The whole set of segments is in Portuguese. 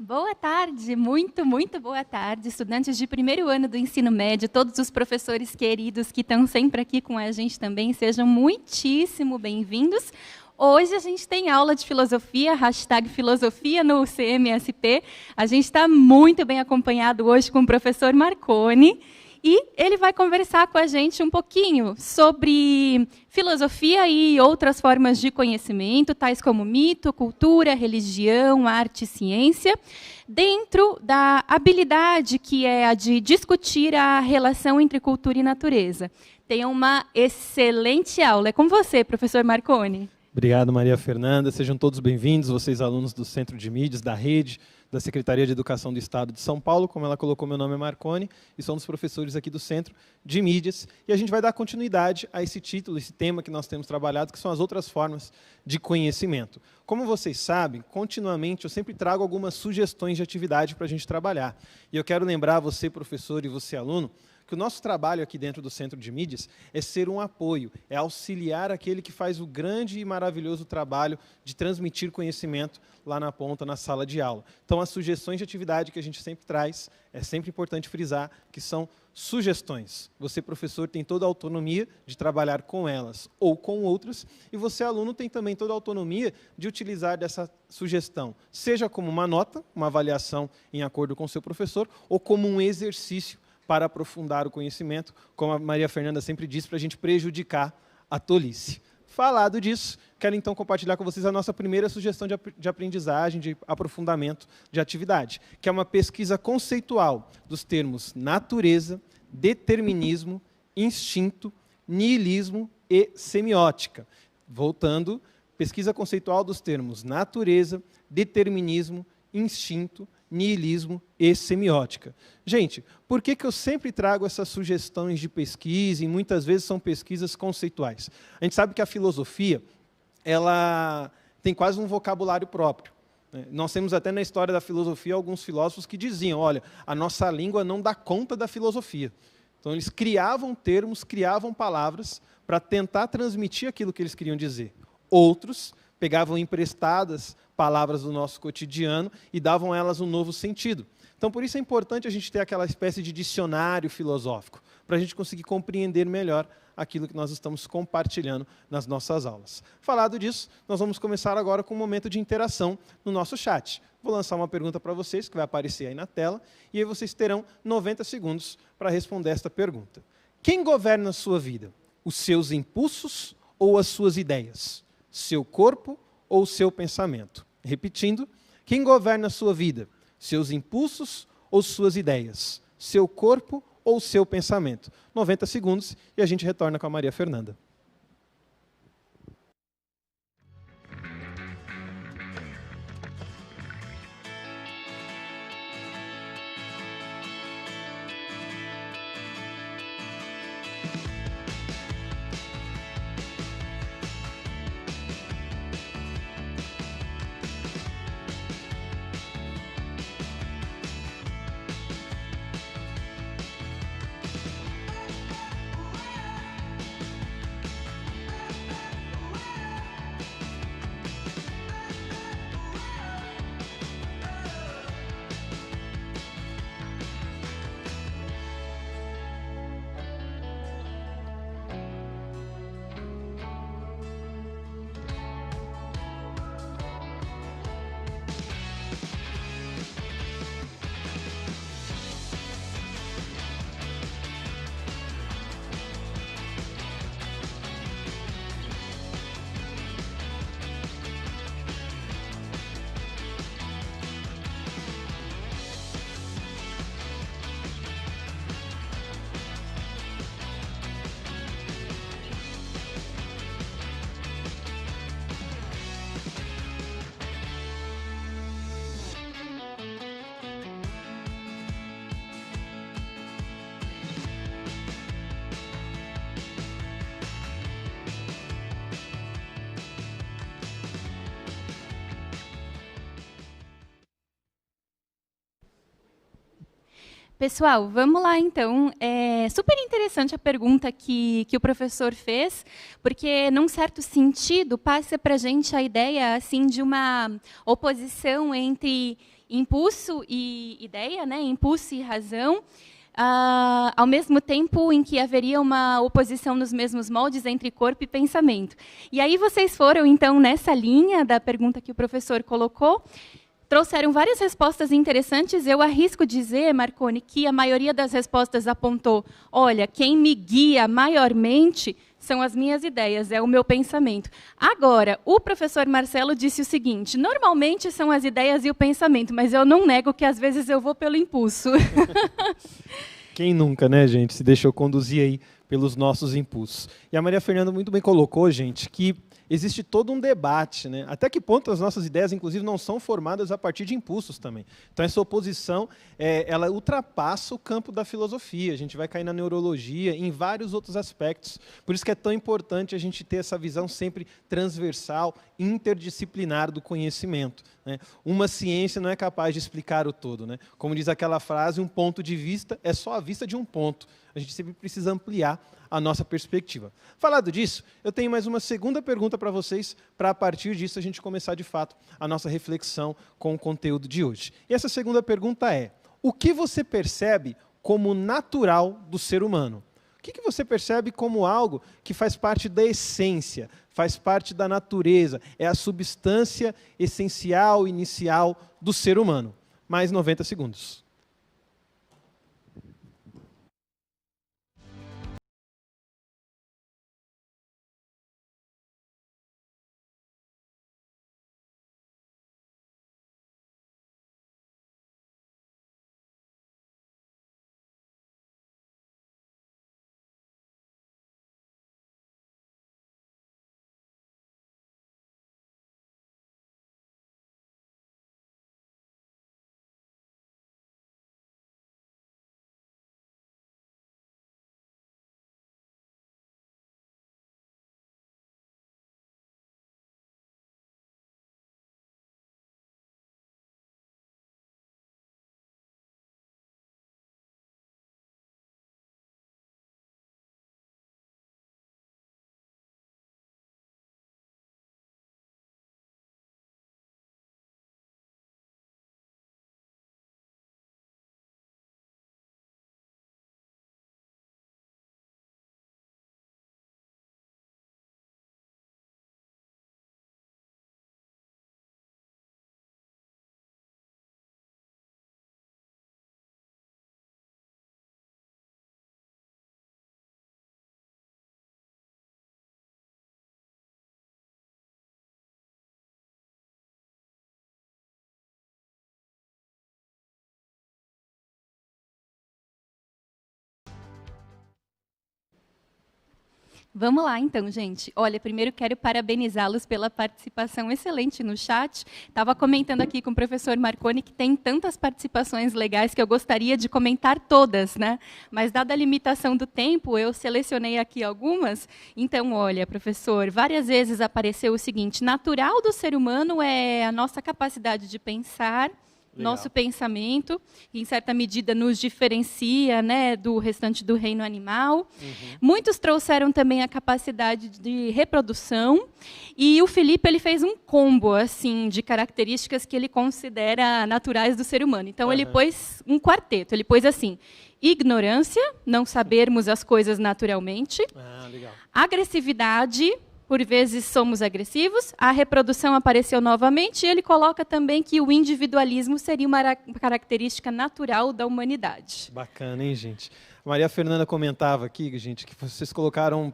Boa tarde, muito boa tarde, estudantes de primeiro ano do ensino médio, todos os professores queridos que estão sempre aqui com a gente também, sejam muitíssimo bem-vindos. Hoje a gente tem aula de filosofia, #filosofia no CMSP. A gente está muito bem acompanhado hoje com o professor Marconi. E ele vai conversar com a gente um pouquinho sobre filosofia e outras formas de conhecimento, tais como mito, cultura, religião, arte e ciência, dentro da habilidade que é a de discutir a relação entre cultura e natureza. Tenha uma excelente aula. É com você, professor Marconi. Obrigado, Maria Fernanda. Sejam todos bem-vindos, vocês alunos do Centro de Mídias, da Rede, da Secretaria de Educação do Estado de São Paulo. Como ela colocou, meu nome é Marconi e sou um dos professores aqui do Centro de Mídias. E a gente vai dar continuidade a esse título, esse tema que nós temos trabalhado, que são as outras formas de conhecimento. Como vocês sabem, continuamente eu sempre trago algumas sugestões de atividade para a gente trabalhar. E eu quero lembrar você, professor, e você, aluno, que o nosso trabalho aqui dentro do Centro de Mídias é ser um apoio, é auxiliar aquele que faz o grande e maravilhoso trabalho de transmitir conhecimento lá na ponta, na sala de aula. Então, as sugestões de atividade que a gente sempre traz, é sempre importante frisar que são sugestões. Você, professor, tem toda a autonomia de trabalhar com elas ou com outras, e você, aluno, tem também toda a autonomia de utilizar dessa sugestão, seja como uma nota, uma avaliação em acordo com o seu professor, ou como um exercício para aprofundar o conhecimento, como a Maria Fernanda sempre diz, para a gente prejudicar a tolice. Falado disso, quero então compartilhar com vocês a nossa primeira sugestão de aprendizagem, de aprofundamento de atividade, que é uma pesquisa conceitual dos termos natureza, determinismo, instinto, niilismo e semiótica. Voltando, pesquisa conceitual dos termos natureza, determinismo, instinto, niilismo e semiótica. Gente, por que eu sempre trago essas sugestões de pesquisa e muitas vezes são pesquisas conceituais? A gente sabe que a filosofia, ela tem quase um vocabulário próprio. Nós temos até na história da filosofia alguns filósofos que diziam, olha, a nossa língua não dá conta da filosofia. Então eles criavam termos, criavam palavras para tentar transmitir aquilo que eles queriam dizer. Outros pegavam emprestadas palavras do nosso cotidiano e davam a elas um novo sentido. Então, por isso é importante a gente ter aquela espécie de dicionário filosófico, para a gente conseguir compreender melhor aquilo que nós estamos compartilhando nas nossas aulas. Falado disso, nós vamos começar agora com um momento de interação no nosso chat. Vou lançar uma pergunta para vocês, que vai aparecer aí na tela, e aí vocês terão 90 segundos para responder esta pergunta. Quem governa a sua vida? Os seus impulsos ou as suas ideias? Seu corpo ou seu pensamento? Repetindo, quem governa a sua vida? Seus impulsos ou suas ideias? Seu corpo ou seu pensamento? 90 segundos e a gente retorna com a Maria Fernanda. Pessoal, vamos lá então. É super interessante a pergunta que o professor fez, porque, num certo sentido, passa para a gente a ideia assim, de uma oposição entre impulso e ideia, né? Impulso e razão, ao mesmo tempo em que haveria uma oposição nos mesmos moldes entre corpo e pensamento. E aí vocês foram, então, nessa linha da pergunta que o professor colocou, trouxeram várias respostas interessantes. Eu arrisco dizer, Marconi, que a maioria das respostas apontou, olha, quem me guia maiormente são as minhas ideias, é o meu pensamento. Agora, o professor Marcelo disse o seguinte, normalmente são as ideias e o pensamento, mas eu não nego que às vezes eu vou pelo impulso. Quem nunca, né, gente, se deixou conduzir aí pelos nossos impulsos. E a Maria Fernanda muito bem colocou, gente, que existe todo um debate, né? Até que ponto as nossas ideias, inclusive, não são formadas a partir de impulsos também. Então, essa oposição, ela ultrapassa o campo da filosofia. A gente vai cair na neurologia, em vários outros aspectos. Por isso que é tão importante a gente ter essa visão sempre transversal, interdisciplinar do conhecimento, né? Uma ciência não é capaz de explicar o todo, né? Como diz aquela frase, um ponto de vista é só a vista de um ponto. A gente sempre precisa ampliar a nossa perspectiva. Falado disso, eu tenho mais uma segunda pergunta para vocês, para a partir disso a gente começar de fato a nossa reflexão com o conteúdo de hoje. E essa segunda pergunta é, o que você percebe como natural do ser humano? O que você percebe como algo que faz parte da essência, faz parte da natureza, é a substância essencial, inicial do ser humano? Mais 90 segundos. Vamos lá, então, gente. Olha, primeiro quero parabenizá-los pela participação excelente no chat. Estava comentando aqui com o professor Marconi que tem tantas participações legais que eu gostaria de comentar todas, né? Mas, dada a limitação do tempo, eu selecionei aqui algumas. Então, olha, professor, várias vezes apareceu o seguinte, natural do ser humano é a nossa capacidade de pensar, Legal. Nosso pensamento, que em certa medida nos diferencia, né, do restante do reino animal. Muitos trouxeram também a capacidade de reprodução, e o Felipe ele fez um combo assim de características que ele considera naturais do ser humano. Então ele pôs um quarteto, ele pôs assim: ignorância, não sabermos as coisas naturalmente, legal. Agressividade, por vezes somos agressivos, a reprodução apareceu novamente, e ele coloca também que o individualismo seria uma característica natural da humanidade. Bacana, hein, gente? A Maria Fernanda comentava aqui, gente, que vocês colocaram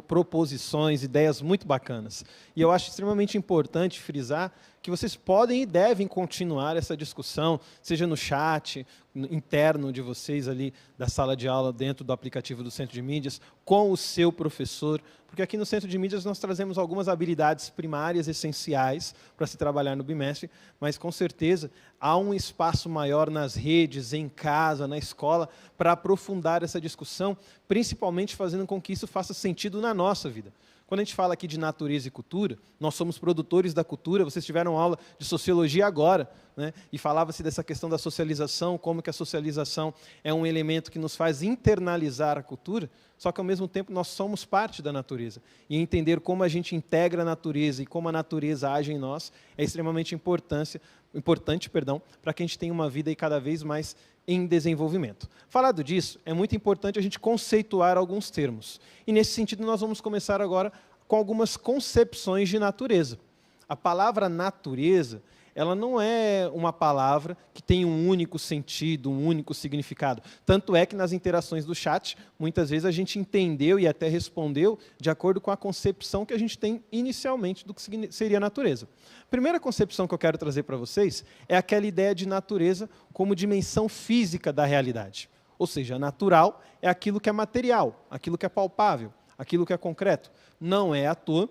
proposições, ideias muito bacanas. E eu acho extremamente importante frisar que vocês podem e devem continuar essa discussão, seja no chat interno de vocês ali da sala de aula dentro do aplicativo do Centro de Mídias, com o seu professor, porque aqui no Centro de Mídias nós trazemos algumas habilidades primárias essenciais para se trabalhar no bimestre, mas com certeza há um espaço maior nas redes, em casa, na escola, para aprofundar essa discussão, principalmente fazendo com que isso faça sentido na nossa vida. Quando a gente fala aqui de natureza e cultura, nós somos produtores da cultura. Vocês tiveram aula de sociologia agora, né? E falava-se dessa questão da socialização, como que a socialização é um elemento que nos faz internalizar a cultura, só que, ao mesmo tempo, nós somos parte da natureza. E entender como a gente integra a natureza e como a natureza age em nós é extremamente importante, para que a gente tenha uma vida cada vez mais em desenvolvimento. Falado disso, é muito importante a gente conceituar alguns termos. E, nesse sentido, nós vamos começar agora com algumas concepções de natureza. A palavra natureza, ela não é uma palavra que tem um único sentido, um único significado. Tanto é que nas interações do chat, muitas vezes a gente entendeu e até respondeu de acordo com a concepção que a gente tem inicialmente do que seria a natureza. A primeira concepção que eu quero trazer para vocês é aquela ideia de natureza como dimensão física da realidade. Ou seja, natural é aquilo que é material, aquilo que é palpável, aquilo que é concreto. Não é à toa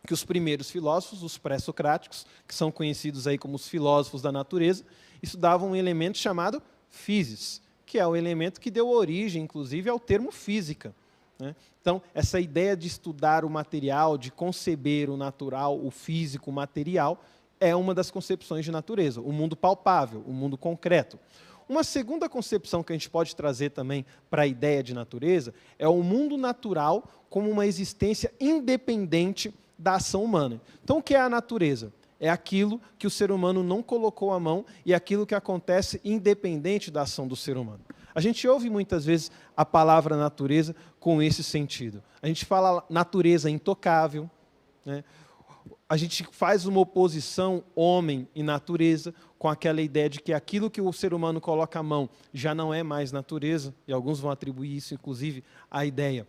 que os primeiros filósofos, os pré-socráticos, que são conhecidos aí como os filósofos da natureza, estudavam um elemento chamado physis, que é o elemento que deu origem, inclusive, ao termo física, né? Então, essa ideia de estudar o material, de conceber o natural, o físico, o material, é uma das concepções de natureza, o mundo palpável, o mundo concreto. Uma segunda concepção que a gente pode trazer também para a ideia de natureza é o mundo natural como uma existência independente da ação humana. Então, o que é a natureza? É aquilo que o ser humano não colocou a mão e aquilo que acontece independente da ação do ser humano. A gente ouve muitas vezes a palavra natureza com esse sentido. A gente fala natureza intocável, né? A gente faz uma oposição homem e natureza com aquela ideia de que aquilo que o ser humano coloca a mão já não é mais natureza, e alguns vão atribuir isso, inclusive, à ideia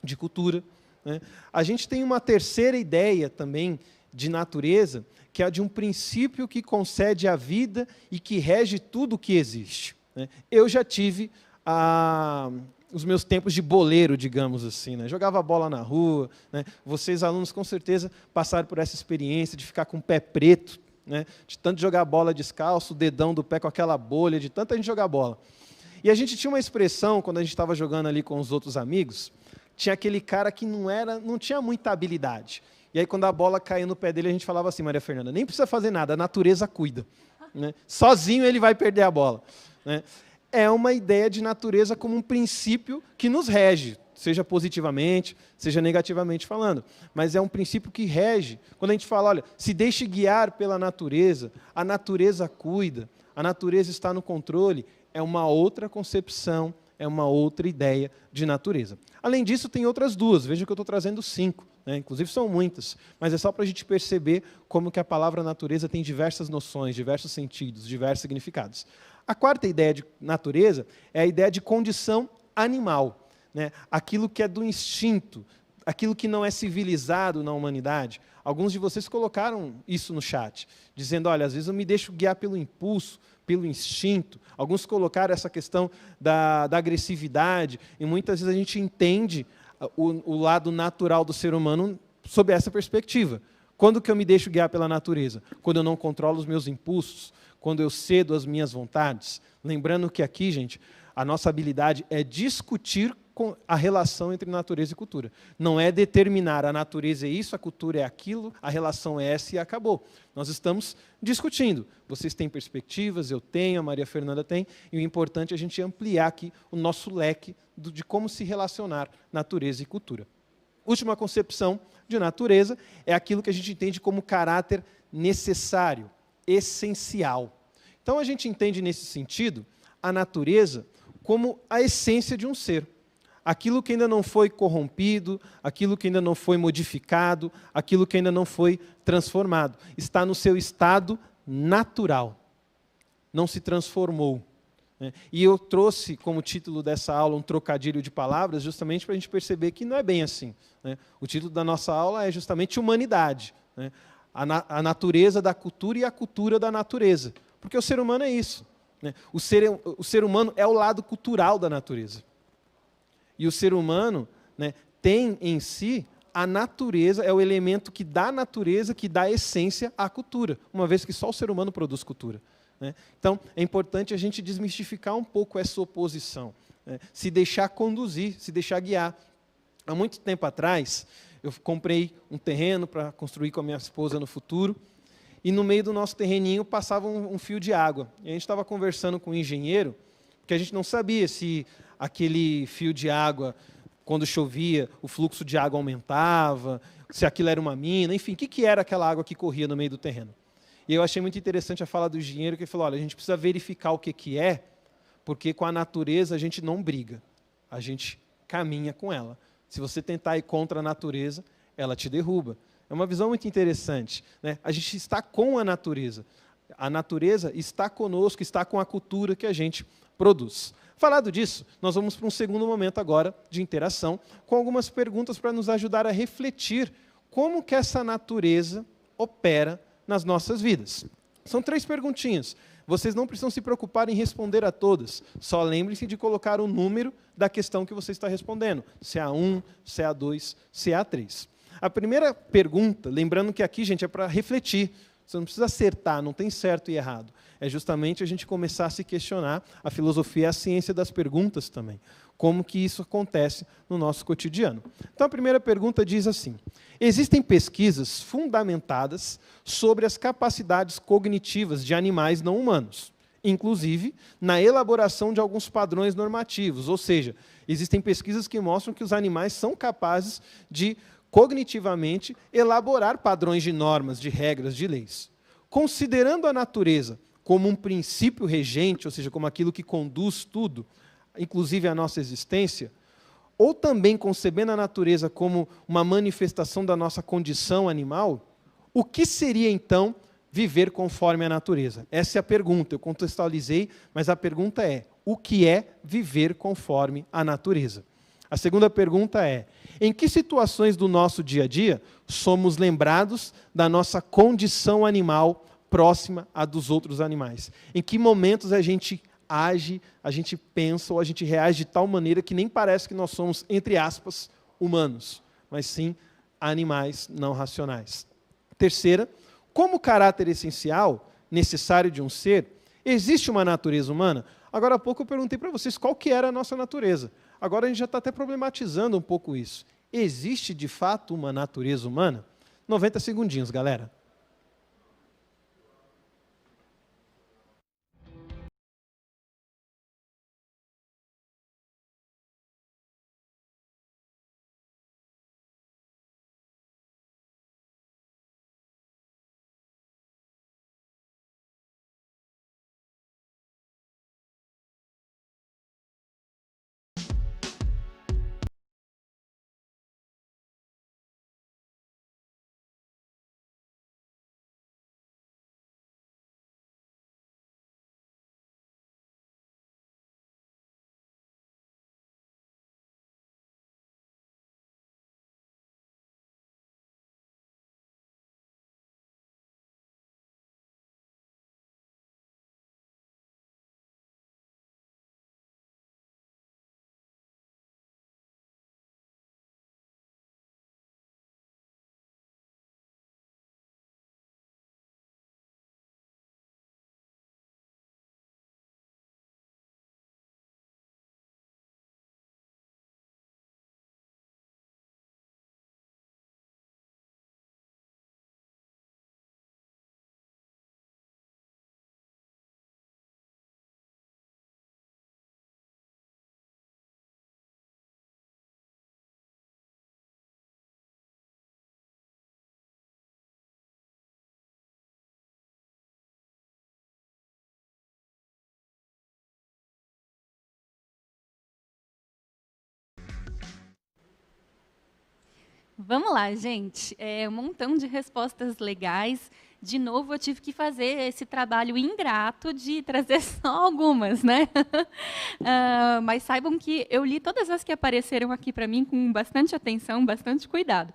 de cultura, né? A gente tem uma terceira ideia também de natureza, que é a de um princípio que concede a vida e que rege tudo o que existe, né? Eu já tive os meus tempos de boleiro, digamos assim, né? Jogava bola na rua, né? Vocês, alunos, com certeza passaram por essa experiência de ficar com o pé preto, né? De tanto jogar bola descalço, o dedão do pé com aquela bolha, de tanta gente jogar bola. E a gente tinha uma expressão, quando a gente estava jogando ali com os outros amigos, tinha aquele cara que não tinha muita habilidade. E aí, quando a bola caía no pé dele, a gente falava assim: Maria Fernanda, nem precisa fazer nada, a natureza cuida, né? Sozinho ele vai perder a bola, né? É uma ideia de natureza como um princípio que nos rege, seja positivamente, seja negativamente falando. Mas é um princípio que rege. Quando a gente fala, olha, se deixe guiar pela natureza, a natureza cuida, a natureza está no controle, é uma outra concepção, é uma outra ideia de natureza. Além disso, tem outras duas. Veja que eu estou trazendo 5, né? Inclusive são muitas, mas é só para a gente perceber como que a palavra natureza tem diversas noções, diversos sentidos, diversos significados. A quarta ideia de natureza é a ideia de condição animal, né? Aquilo que é do instinto, aquilo que não é civilizado na humanidade. Alguns de vocês colocaram isso no chat, dizendo, olha, às vezes eu me deixo guiar pelo impulso, pelo instinto. Alguns colocaram essa questão da agressividade, e muitas vezes a gente entende o lado natural do ser humano sob essa perspectiva. Quando que eu me deixo guiar pela natureza? Quando eu não controlo os meus impulsos, quando eu cedo às minhas vontades. Lembrando que aqui, gente, a nossa habilidade é discutir a relação entre natureza e cultura. Não é determinar a natureza é isso, a cultura é aquilo, a relação é essa e acabou. Nós estamos discutindo. Vocês têm perspectivas, eu tenho, a Maria Fernanda tem, e o importante é a gente ampliar aqui o nosso leque de como se relacionar natureza e cultura. Última concepção de natureza é aquilo que a gente entende como caráter necessário, essencial. Então, a gente entende, nesse sentido, a natureza como a essência de um ser. Aquilo que ainda não foi corrompido, aquilo que ainda não foi modificado, aquilo que ainda não foi transformado. Está no seu estado natural. Não se transformou, né? E eu trouxe como título dessa aula um trocadilho de palavras, justamente para a gente perceber que não é bem assim, né? O título da nossa aula é justamente humanidade, né? A natureza da cultura e a cultura da natureza. Porque o ser humano é isso, né? O ser humano é o lado cultural da natureza. E o ser humano, né, tem em si a natureza, é o elemento que dá natureza, que dá essência à cultura, uma vez que só o ser humano produz cultura, né? Então, é importante a gente desmistificar um pouco essa oposição, né? Se deixar conduzir, se deixar guiar. Há muito tempo atrás, Eu comprei um terreno para construir com a minha esposa no futuro, e no meio do nosso terreninho passava um fio de água. E a gente estava conversando com o engenheiro, porque a gente não sabia se aquele fio de água, quando chovia, o fluxo de água aumentava, se aquilo era uma mina, enfim, o que era aquela água que corria no meio do terreno. E eu achei muito interessante a fala do engenheiro, que ele falou, olha, a gente precisa verificar o que é, porque com a natureza a gente não briga, a gente caminha com ela. Se você tentar ir contra a natureza, ela te derruba. É uma visão muito interessante, né? A gente está com a natureza está conosco, está com a cultura que a gente produz. Falado disso, nós vamos para um segundo momento agora de interação, com algumas perguntas para nos ajudar a refletir como que essa natureza opera nas nossas vidas. São 3 perguntinhas. Vocês não precisam se preocupar em responder a todas. Só lembrem-se de colocar o número da questão que você está respondendo. Se é A1, se é A2, se é A3. A primeira pergunta, lembrando que aqui, gente, é para refletir. Você não precisa acertar, não tem certo e errado. É justamente a gente começar a se questionar. A filosofia é a ciência das perguntas também. Como que isso acontece no nosso cotidiano. Então, a primeira pergunta diz assim: existem pesquisas fundamentadas sobre as capacidades cognitivas de animais não humanos, inclusive na elaboração de alguns padrões normativos, ou seja, existem pesquisas que mostram que os animais são capazes de, cognitivamente, elaborar padrões de normas, de regras, de leis. Considerando a natureza como um princípio regente, ou seja, como aquilo que conduz tudo, inclusive a nossa existência, ou também concebendo a natureza como uma manifestação da nossa condição animal, o que seria, então, viver conforme a natureza? Essa é a pergunta, eu contextualizei, mas a pergunta é: o que é viver conforme a natureza? A segunda pergunta é: em que situações do nosso dia a dia somos lembrados da nossa condição animal próxima à dos outros animais? Em que momentos a gente age, a gente pensa ou a gente reage de tal maneira que nem parece que nós somos, entre aspas, humanos, mas sim animais não racionais? Terceira, como caráter essencial, necessário de um ser, existe uma natureza humana? Agora há pouco eu perguntei para vocês qual que era a nossa natureza. Agora a gente já está até problematizando um pouco isso. Existe, de fato, uma natureza humana? 90 segundinhos, galera. Vamos lá, gente. Um montão de respostas legais. De novo, eu tive que fazer esse trabalho ingrato de trazer só algumas, né? Mas saibam que eu li todas as que apareceram aqui para mim com bastante atenção, bastante cuidado.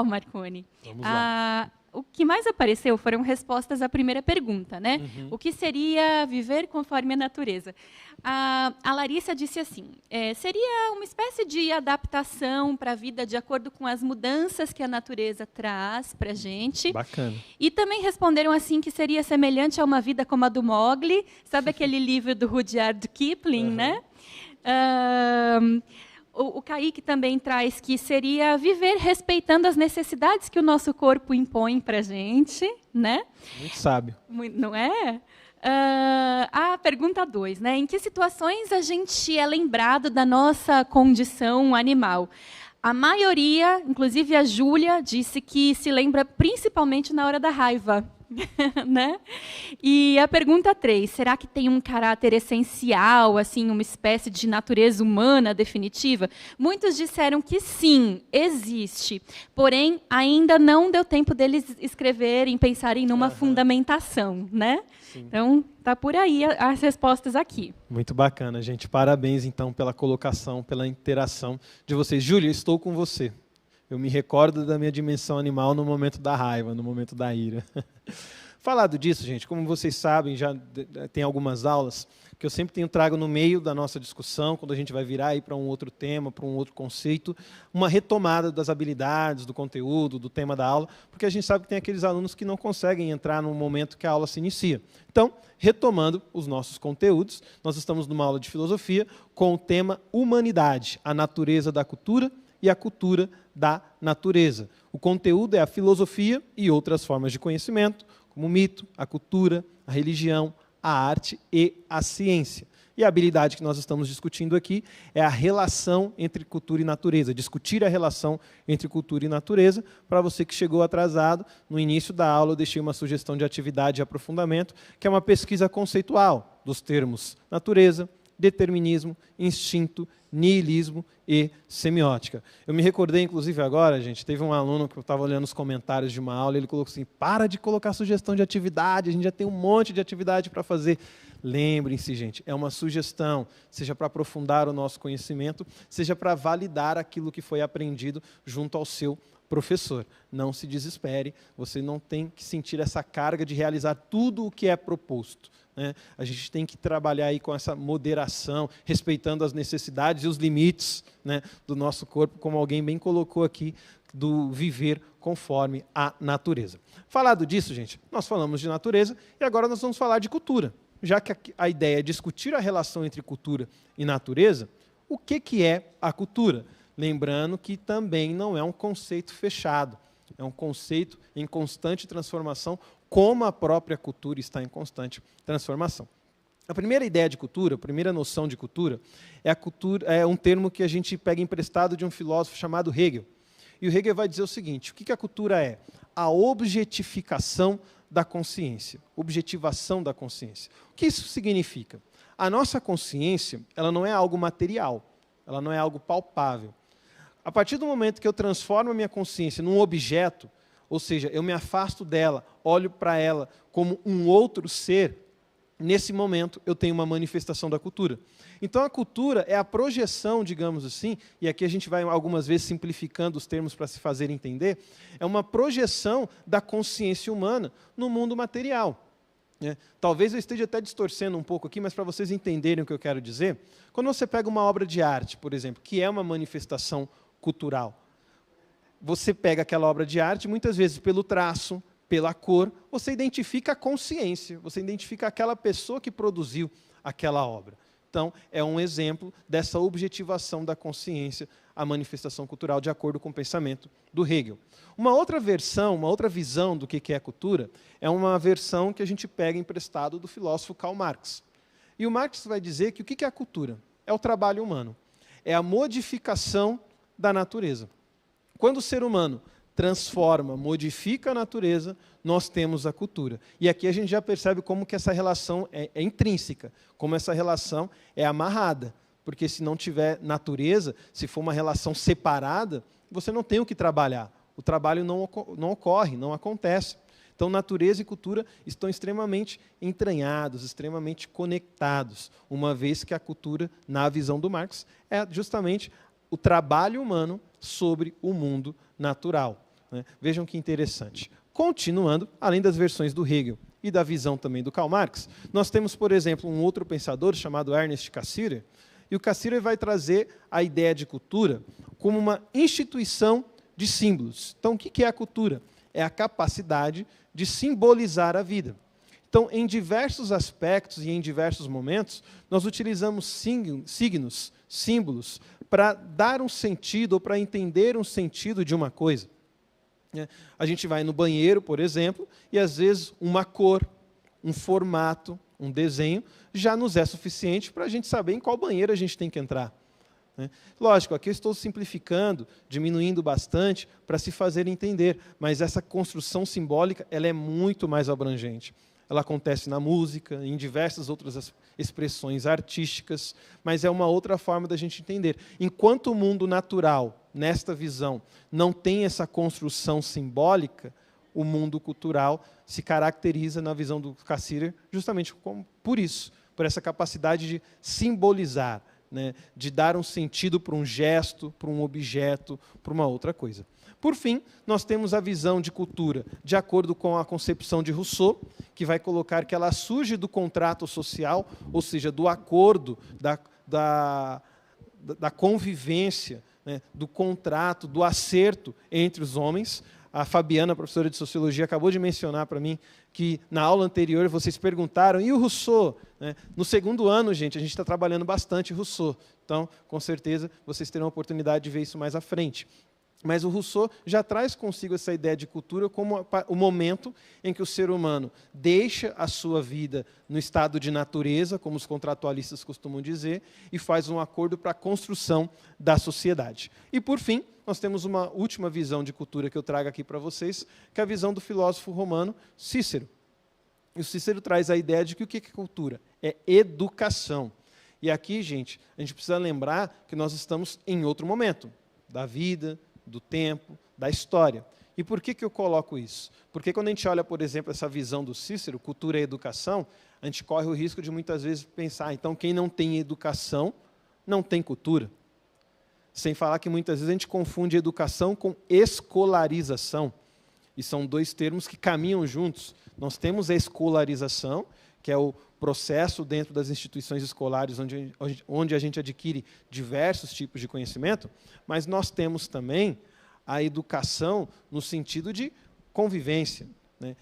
Marconi, vamos lá. O que mais apareceu foram respostas à primeira pergunta, né? Uhum. O que seria viver conforme a natureza? A Larissa disse assim, seria uma espécie de adaptação para a vida de acordo com as mudanças que a natureza traz para a gente. Bacana. E também responderam assim que seria semelhante a uma vida como a do Mowgli, sabe aquele livro do Rudyard Kipling, né? o Kaique também traz que seria viver respeitando as necessidades que o nosso corpo impõe para a gente, né? Muito sábio. Não é? A pergunta 2, né? Em que situações a gente é lembrado da nossa condição animal? A maioria, inclusive a Júlia, disse que se lembra principalmente na hora da raiva. Né? E a pergunta 3, será que tem um caráter essencial, assim, uma espécie de natureza humana definitiva? Muitos disseram que sim, existe. Porém, ainda não deu tempo deles escreverem, pensarem numa fundamentação, né? Sim. Então, tá por aí as respostas aqui. Muito bacana, gente. Parabéns, então, pela colocação, pela interação de vocês. Júlia, estou com você. Eu me recordo da minha dimensão animal no momento da raiva, no momento da ira. Falado disso, gente, como vocês sabem, já tem algumas aulas que eu sempre trago no meio da nossa discussão, quando a gente vai virar aí para um outro tema, para um outro conceito, uma retomada das habilidades, do conteúdo, do tema da aula, porque a gente sabe que tem aqueles alunos que não conseguem entrar no momento que a aula se inicia. Então, retomando os nossos conteúdos, nós estamos numa aula de filosofia com o tema humanidade, a natureza da cultura e a cultura da natureza. O conteúdo é a filosofia e outras formas de conhecimento, como o mito, a cultura, a religião, a arte e a ciência. E a habilidade que nós estamos discutindo aqui é a relação entre cultura e natureza, discutir a relação entre cultura e natureza. Para você que chegou atrasado, no início da aula eu deixei uma sugestão de atividade de aprofundamento, que é uma pesquisa conceitual dos termos natureza, determinismo, instinto, niilismo e semiótica. Eu me recordei, inclusive, agora, gente, teve um aluno que eu estava olhando os comentários de uma aula, ele colocou assim, para de colocar sugestão de atividade, a gente já tem um monte de atividade para fazer. Lembrem-se, gente, é uma sugestão, seja para aprofundar o nosso conhecimento, seja para validar aquilo que foi aprendido junto ao seu professor. Não se desespere, você não tem que sentir essa carga de realizar tudo o que é proposto. A gente tem que trabalhar aí com essa moderação, respeitando as necessidades e os limites, né, do nosso corpo, como alguém bem colocou aqui, do viver conforme a natureza. Falado disso, gente, nós falamos de natureza e agora nós vamos falar de cultura. Já que a ideia é discutir a relação entre cultura e natureza, o que é a cultura? Lembrando que também não é um conceito fechado, é um conceito em constante transformação, como a própria cultura está em constante transformação. A primeira ideia de cultura, a primeira noção de cultura, é um termo que a gente pega emprestado de um filósofo chamado Hegel. E o Hegel vai dizer o seguinte, o que a cultura é? A objetificação da consciência, objetivação da consciência. O que isso significa? A nossa consciência, ela não é algo material, ela não é algo palpável. A partir do momento que eu transformo a minha consciência num objeto, ou seja, eu me afasto dela, olho para ela como um outro ser, nesse momento eu tenho uma manifestação da cultura. Então a cultura é a projeção, digamos assim, e aqui a gente vai algumas vezes simplificando os termos para se fazer entender, é uma projeção da consciência humana no mundo material. Talvez eu esteja até distorcendo um pouco aqui, mas para vocês entenderem o que eu quero dizer, quando você pega uma obra de arte, por exemplo, que é uma manifestação cultural, você pega aquela obra de arte, muitas vezes pelo traço, pela cor, você identifica a consciência, você identifica aquela pessoa que produziu aquela obra. Então, é um exemplo dessa objetivação da consciência, a manifestação cultural, de acordo com o pensamento do Hegel. Uma outra versão, uma outra visão do que é cultura, é uma versão que a gente pega emprestado do filósofo Karl Marx. E o Marx vai dizer que o que é a cultura? É o trabalho humano, é a modificação da natureza. Quando o ser humano transforma, modifica a natureza, nós temos a cultura. E aqui a gente já percebe como que essa relação é intrínseca, como essa relação é amarrada. Porque se não tiver natureza, se for uma relação separada, você não tem o que trabalhar. O trabalho não ocorre, não acontece. Então, natureza e cultura estão extremamente entranhados, extremamente conectados, uma vez que a cultura, na visão do Marx, é justamente o trabalho humano sobre o mundo natural. Vejam que interessante. Continuando, além das versões do Hegel e da visão também do Karl Marx, nós temos, por exemplo, um outro pensador chamado Ernest Cassirer, e o Cassirer vai trazer a ideia de cultura como uma instituição de símbolos. Então, o que é a cultura? É a capacidade de simbolizar a vida. Então, em diversos aspectos e em diversos momentos, nós utilizamos signos, símbolos para dar um sentido ou para entender um sentido de uma coisa. A gente vai no banheiro, por exemplo, e às vezes uma cor, um formato, um desenho, já nos é suficiente para a gente saber em qual banheiro a gente tem que entrar. Lógico, aqui eu estou simplificando, diminuindo bastante para se fazer entender, mas essa construção simbólica ela é muito mais abrangente. Ela acontece na música, em diversas outras expressões artísticas, mas é uma outra forma da gente entender. Enquanto o mundo natural, nesta visão, não tem essa construção simbólica, o mundo cultural se caracteriza, na visão do Cassirer, justamente por isso, por essa capacidade de simbolizar, de dar um sentido para um gesto, para um objeto, para uma outra coisa. Por fim, nós temos a visão de cultura, de acordo com a concepção de Rousseau, que vai colocar que ela surge do contrato social, ou seja, do acordo, da convivência, do contrato, do acerto entre os homens. A Fabiana, professora de Sociologia, acabou de mencionar para mim que, na aula anterior, vocês perguntaram, e o Rousseau? No segundo ano, gente, a gente está trabalhando bastante Rousseau. Então, com certeza, vocês terão a oportunidade de ver isso mais à frente. Mas o Rousseau já traz consigo essa ideia de cultura como o momento em que o ser humano deixa a sua vida no estado de natureza, como os contratualistas costumam dizer, e faz um acordo para a construção da sociedade. E, por fim, nós temos uma última visão de cultura que eu trago aqui para vocês, que é a visão do filósofo romano Cícero. E o Cícero traz a ideia de que o que é cultura? É educação. E aqui, gente, a gente precisa lembrar que nós estamos em outro momento da vida, do tempo, da história. E por que eu coloco isso? Porque quando a gente olha, por exemplo, essa visão do Cícero, cultura e educação, a gente corre o risco de muitas vezes pensar, então quem não tem educação, não tem cultura. Sem falar que muitas vezes a gente confunde educação com escolarização. E são dois termos que caminham juntos. Nós temos a escolarização, que é o processo dentro das instituições escolares onde a gente adquire diversos tipos de conhecimento, mas nós temos também a educação no sentido de convivência,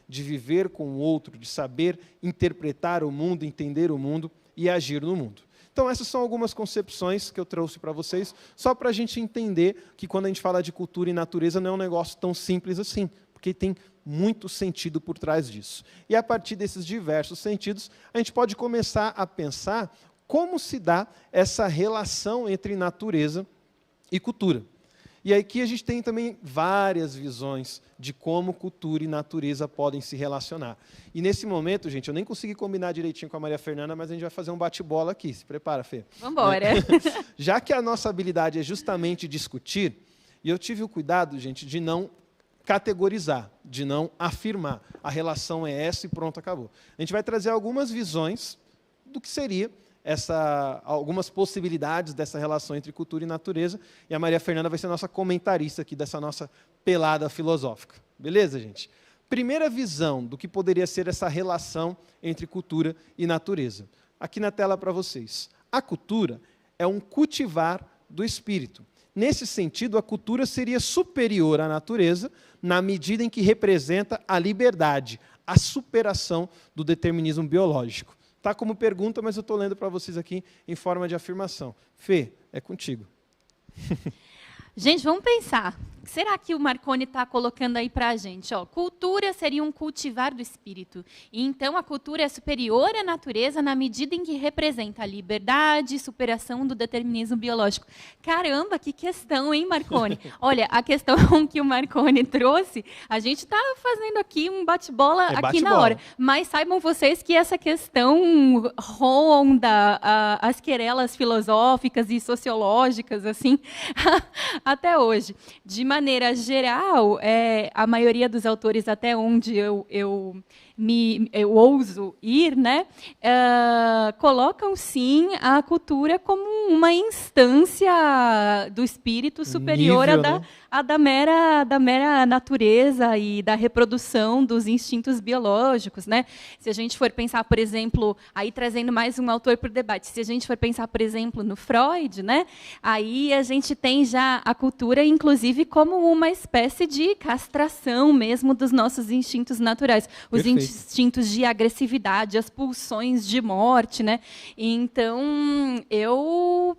de viver com o outro, de saber interpretar o mundo, entender o mundo e agir no mundo. Então, essas são algumas concepções que eu trouxe para vocês, só para a gente entender que quando a gente fala de cultura e natureza não é um negócio tão simples assim, porque tem muito sentido por trás disso. E a partir desses diversos sentidos, a gente pode começar a pensar como se dá essa relação entre natureza e cultura. E aqui a gente tem também várias visões de como cultura e natureza podem se relacionar. E nesse momento, gente, eu nem consegui combinar direitinho com a Maria Fernanda, mas a gente vai fazer um bate-bola aqui. Se prepara, Fê? Vamos embora. Já que a nossa habilidade é justamente discutir, e eu tive o cuidado, gente, de não categorizar, de não afirmar. A relação é essa e pronto, acabou. A gente vai trazer algumas visões do que seria algumas possibilidades dessa relação entre cultura e natureza, e a Maria Fernanda vai ser a nossa comentarista aqui dessa nossa pelada filosófica. Beleza, gente? Primeira visão do que poderia ser essa relação entre cultura e natureza. Aqui na tela para vocês. A cultura é um cultivar do espírito. Nesse sentido, a cultura seria superior à natureza, na medida em que representa a liberdade, a superação do determinismo biológico. Está como pergunta, mas eu estou lendo para vocês aqui em forma de afirmação. Fê, é contigo. Gente, vamos pensar. Será que o Marconi está colocando aí para a gente? Cultura seria um cultivar do espírito. E então a cultura é superior à natureza na medida em que representa a liberdade e superação do determinismo biológico. Caramba, que questão, hein, Marconi? Olha, a questão que o Marconi trouxe, a gente está fazendo aqui um bate-bola aqui na hora. Mas saibam vocês que essa questão ronda as querelas filosóficas e sociológicas, assim, até hoje. De maneira geral, a maioria dos autores, até onde eu ouso ir, colocam, sim, a cultura como uma instância do espírito superior à da mera natureza e da reprodução dos instintos biológicos. Se a gente for pensar, por exemplo, aí trazendo mais um autor para o debate, se a gente for pensar, por exemplo, no Freud, aí a gente tem já a cultura, inclusive, como uma espécie de castração mesmo dos nossos instintos naturais. Os Perfeito. Instintos de agressividade, as pulsões de morte. Então, eu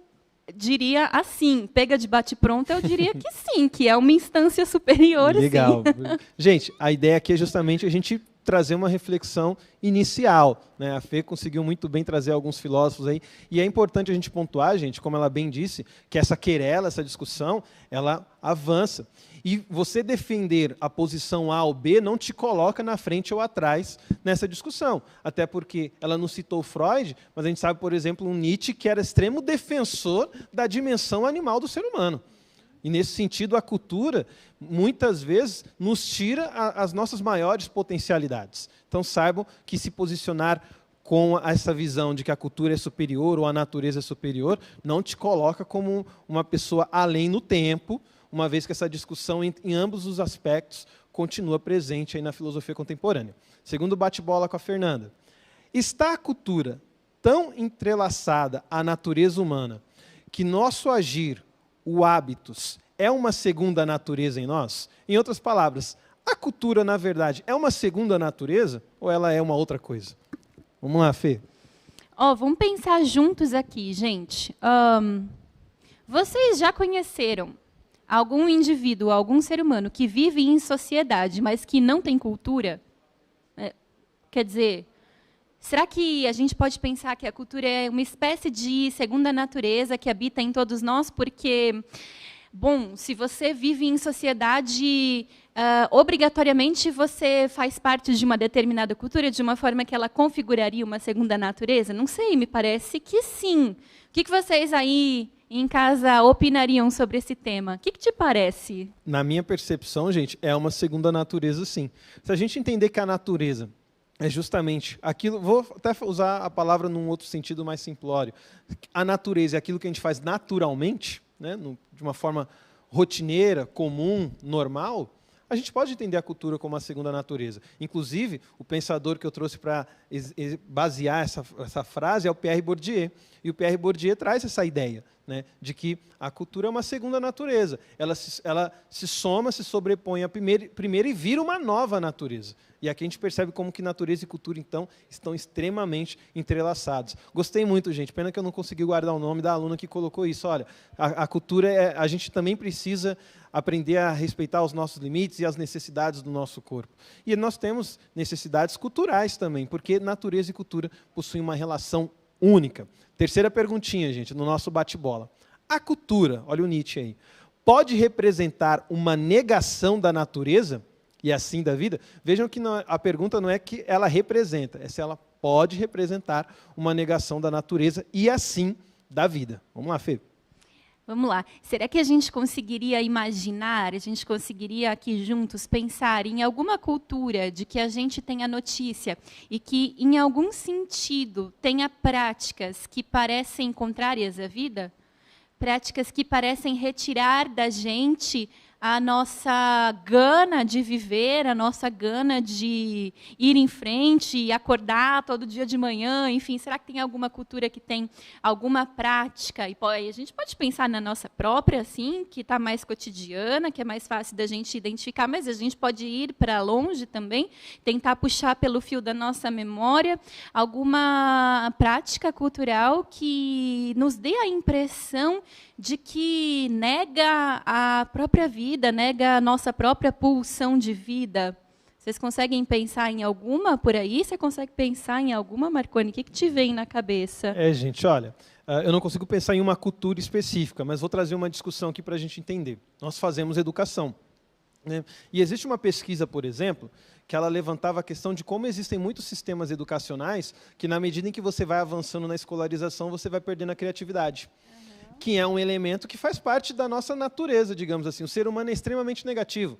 diria assim, pega de bate-pronto, eu diria que sim, que é uma instância superior. Legal. Sim. Gente, a ideia aqui é justamente a gente trazer uma reflexão inicial, né? A Fê conseguiu muito bem trazer alguns filósofos aí, e é importante a gente pontuar, gente, como ela bem disse, que essa querela, essa discussão, ela avança. E você defender a posição A ou B não te coloca na frente ou atrás nessa discussão. Até porque ela não citou Freud, mas a gente sabe, por exemplo, um Nietzsche que era extremo defensor da dimensão animal do ser humano. E, nesse sentido, a cultura, muitas vezes, nos tira as nossas maiores potencialidades. Então, saibam que se posicionar com essa visão de que a cultura é superior ou a natureza é superior, não te coloca como uma pessoa além no tempo, uma vez que essa discussão em ambos os aspectos continua presente aí na filosofia contemporânea. Segundo bate-bola com a Fernanda. Está a cultura tão entrelaçada à natureza humana que nosso agir, o hábitos, é uma segunda natureza em nós? Em outras palavras, a cultura, na verdade, é uma segunda natureza ou ela é uma outra coisa? Vamos lá, Fê. Vamos pensar juntos aqui, gente. Vocês já conheceram algum indivíduo, algum ser humano que vive em sociedade, mas que não tem cultura? Quer dizer, será que a gente pode pensar que a cultura é uma espécie de segunda natureza que habita em todos nós? Porque, bom, se você vive em sociedade, obrigatoriamente você faz parte de uma determinada cultura, de uma forma que ela configuraria uma segunda natureza? Não sei, me parece que sim. O que vocês aí em casa opinariam sobre esse tema? O que te parece? Na minha percepção, gente, é uma segunda natureza, sim. Se a gente entender que a natureza é justamente aquilo, vou até usar a palavra num outro sentido mais simplório, a natureza é aquilo que a gente faz naturalmente, né, de uma forma rotineira, comum, normal, a gente pode entender a cultura como a segunda natureza. Inclusive, o pensador que eu trouxe para basear essa frase é o Pierre Bourdieu. E o Pierre Bourdieu traz essa ideia, né, de que a cultura é uma segunda natureza. Ela se soma, se sobrepõe à primeira e vira uma nova natureza. E aqui a gente percebe como que natureza e cultura, então, estão extremamente entrelaçados. Gostei muito, gente. Pena que eu não consegui guardar o nome da aluna que colocou isso. Olha, a cultura, a gente também precisa aprender a respeitar os nossos limites e as necessidades do nosso corpo. E nós temos necessidades culturais também, porque natureza e cultura possuem uma relação única. Terceira perguntinha, gente, no nosso bate-bola. A cultura, olha o Nietzsche aí, pode representar uma negação da natureza e assim da vida? Vejam que a pergunta não é que ela representa, é se ela pode representar uma negação da natureza e assim da vida. Vamos lá, Fê. Vamos lá. Será que a gente conseguiria imaginar, a gente conseguiria aqui juntos pensar em alguma cultura de que a gente tenha notícia e que, em algum sentido, tenha práticas que parecem contrárias à vida? Práticas que parecem retirar da gente a nossa gana de viver, a nossa gana de ir em frente e acordar todo dia de manhã, enfim, será que tem alguma cultura que tem alguma prática? E a gente pode pensar na nossa própria, assim, que está mais cotidiana, que é mais fácil da gente identificar, mas a gente pode ir para longe também, tentar puxar pelo fio da nossa memória alguma prática cultural que nos dê a impressão de que nega a própria vida, nega a nossa própria pulsão de vida. Vocês conseguem pensar em alguma por aí? Você consegue pensar em alguma, Marconi? O que te vem na cabeça? Gente, olha, eu não consigo pensar em uma cultura específica, mas vou trazer uma discussão aqui para a gente entender. Nós fazemos educação, né? E existe uma pesquisa, por exemplo, que ela levantava a questão de como existem muitos sistemas educacionais que, na medida em que você vai avançando na escolarização, você vai perdendo a criatividade. Que é um elemento que faz parte da nossa natureza, digamos assim. O ser humano é extremamente negativo,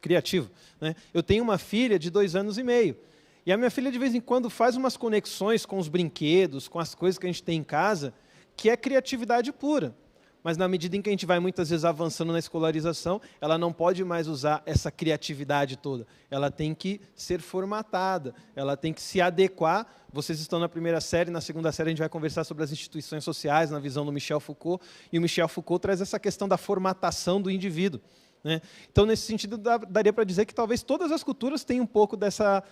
criativo, né? Eu tenho uma filha de 2 anos e meio, e a minha filha, de vez em quando, faz umas conexões com os brinquedos, com as coisas que a gente tem em casa, que é criatividade pura. Mas, na medida em que a gente vai, muitas vezes, avançando na escolarização, ela não pode mais usar essa criatividade toda. Ela tem que ser formatada, ela tem que se adequar. Vocês estão na primeira série, na segunda série a gente vai conversar sobre as instituições sociais, na visão do Michel Foucault, e o Michel Foucault traz essa questão da formatação do indivíduo, né? Então, nesse sentido, daria para dizer que talvez todas as culturas tenham um pouco dessa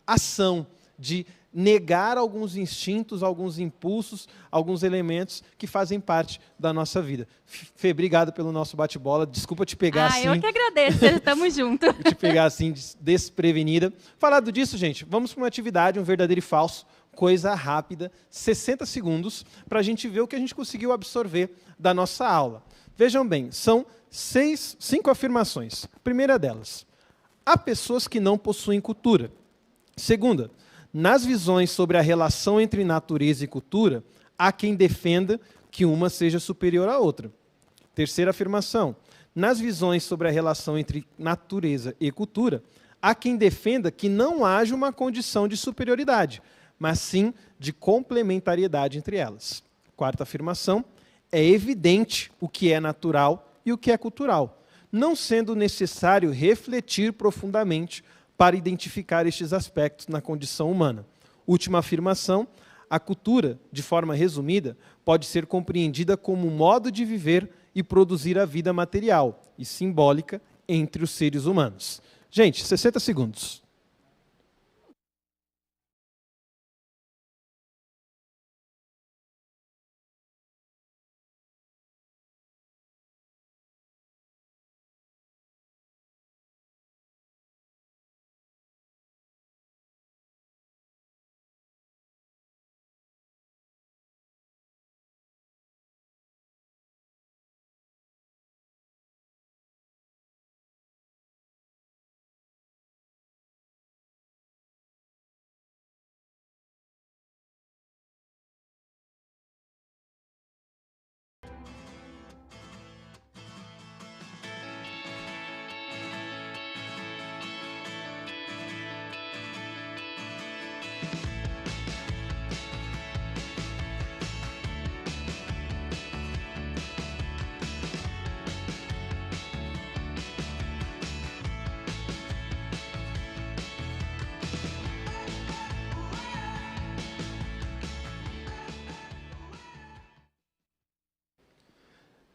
ação de negar alguns instintos, alguns impulsos, alguns elementos que fazem parte da nossa vida. Fê, obrigado pelo nosso bate-bola. Desculpa te pegar assim. Eu que agradeço, estamos juntos. Te pegar assim, desprevenida. Falado disso, gente, vamos para uma atividade, um verdadeiro e falso, coisa rápida, 60 segundos, para a gente ver o que a gente conseguiu absorver da nossa aula. Vejam bem, são 5 afirmações. Primeira delas, há pessoas que não possuem cultura. Segunda, nas visões sobre a relação entre natureza e cultura, há quem defenda que uma seja superior à outra. Terceira afirmação, nas visões sobre a relação entre natureza e cultura, há quem defenda que não haja uma condição de superioridade, mas sim de complementariedade entre elas. Quarta afirmação, é evidente o que é natural e o que é cultural, não sendo necessário refletir profundamente para identificar estes aspectos na condição humana. Última afirmação, a cultura, de forma resumida, pode ser compreendida como um modo de viver e produzir a vida material e simbólica entre os seres humanos. Gente, 60 segundos.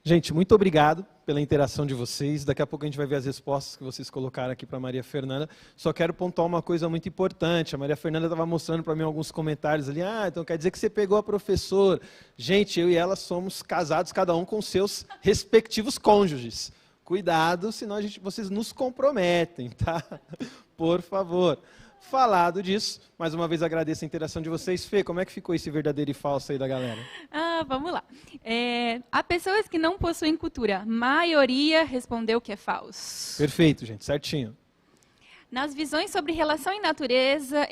Gente, muito obrigado pela interação de vocês. Daqui a pouco a gente vai ver as respostas que vocês colocaram aqui para a Maria Fernanda. Só quero pontuar uma coisa muito importante. A Maria Fernanda estava mostrando para mim alguns comentários ali. Então quer dizer que você pegou a professora. Gente, eu e ela somos casados, cada um com seus respectivos cônjuges. Cuidado, senão vocês nos comprometem, tá? Por favor. Falado disso, mais uma vez agradeço a interação de vocês. Fê, como é que ficou esse verdadeiro e falso aí da galera? Vamos lá. Há pessoas que não possuem cultura. Maioria respondeu que é falso. Perfeito, gente, certinho. Nas visões sobre relação natureza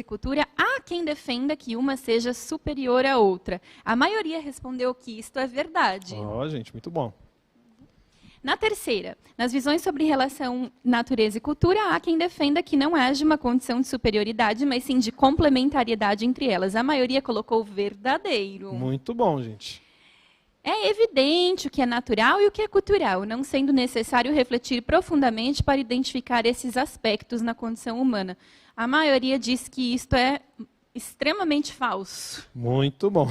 e cultura, há quem defenda que uma seja superior à outra. A maioria respondeu que isto é verdade. Gente, muito bom. Na terceira, nas visões sobre relação natureza e cultura, há quem defenda que não haja uma condição de superioridade, mas sim de complementariedade entre elas. A maioria colocou verdadeiro. Muito bom, gente. É evidente o que é natural e o que é cultural, não sendo necessário refletir profundamente para identificar esses aspectos na condição humana. A maioria diz que isto é extremamente falso. Muito bom.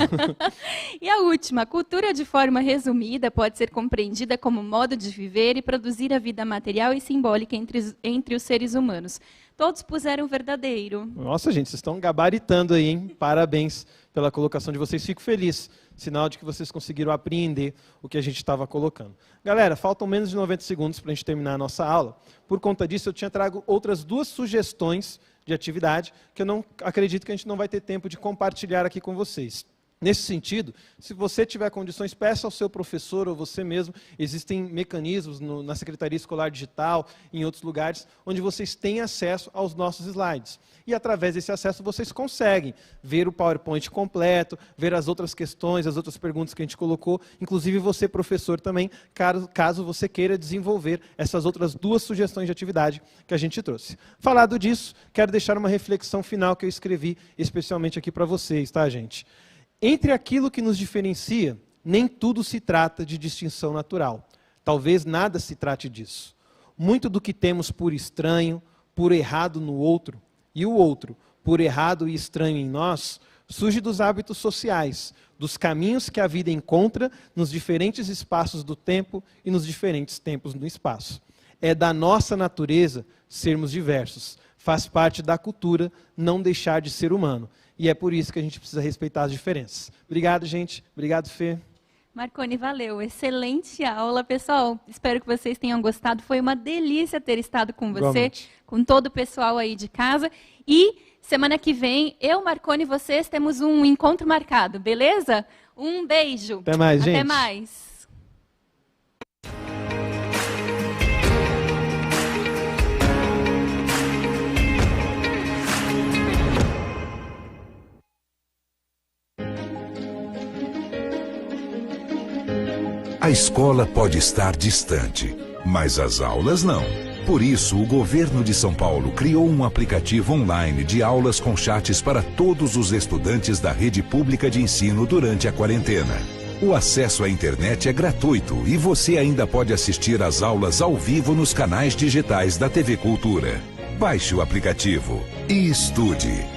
E a última, a cultura de forma resumida pode ser compreendida como modo de viver e produzir a vida material e simbólica entre os seres humanos. Todos puseram verdadeiro. Nossa, gente, vocês estão gabaritando aí, hein? Parabéns pela colocação de vocês. Fico feliz. Sinal de que vocês conseguiram apreender o que a gente estava colocando. Galera, faltam menos de 90 segundos para a gente terminar a nossa aula. Por conta disso, eu tinha trago outras 2 sugestões de atividade que eu não acredito que a gente não vai ter tempo de compartilhar aqui com vocês. Nesse sentido, se você tiver condições, peça ao seu professor ou você mesmo. Existem mecanismos na Secretaria Escolar Digital, em outros lugares, onde vocês têm acesso aos nossos slides. E através desse acesso vocês conseguem ver o PowerPoint completo, ver as outras questões, as outras perguntas que a gente colocou, inclusive você, professor, também, caso você queira desenvolver essas outras 2 sugestões de atividade que a gente trouxe. Falado disso, quero deixar uma reflexão final que eu escrevi especialmente aqui para vocês, tá, gente? Entre aquilo que nos diferencia, nem tudo se trata de distinção natural. Talvez nada se trate disso. Muito do que temos por estranho, por errado no outro, e o outro, por errado e estranho em nós, surge dos hábitos sociais, dos caminhos que a vida encontra nos diferentes espaços do tempo e nos diferentes tempos do espaço. É da nossa natureza sermos diversos. Faz parte da cultura não deixar de ser humano. E é por isso que a gente precisa respeitar as diferenças. Obrigado, gente. Obrigado, Fê. Marconi, valeu. Excelente aula, pessoal. Espero que vocês tenham gostado. Foi uma delícia ter estado com você, Igualmente. com todo o pessoal aí de casa. E semana que vem, eu, Marconi e vocês temos um encontro marcado, beleza? Um beijo. Até mais, gente. Até mais. A escola pode estar distante, mas as aulas não. Por isso, o governo de São Paulo criou um aplicativo online de aulas com chats para todos os estudantes da rede pública de ensino durante a quarentena. O acesso à internet é gratuito e você ainda pode assistir às aulas ao vivo nos canais digitais da TV Cultura. Baixe o aplicativo e estude.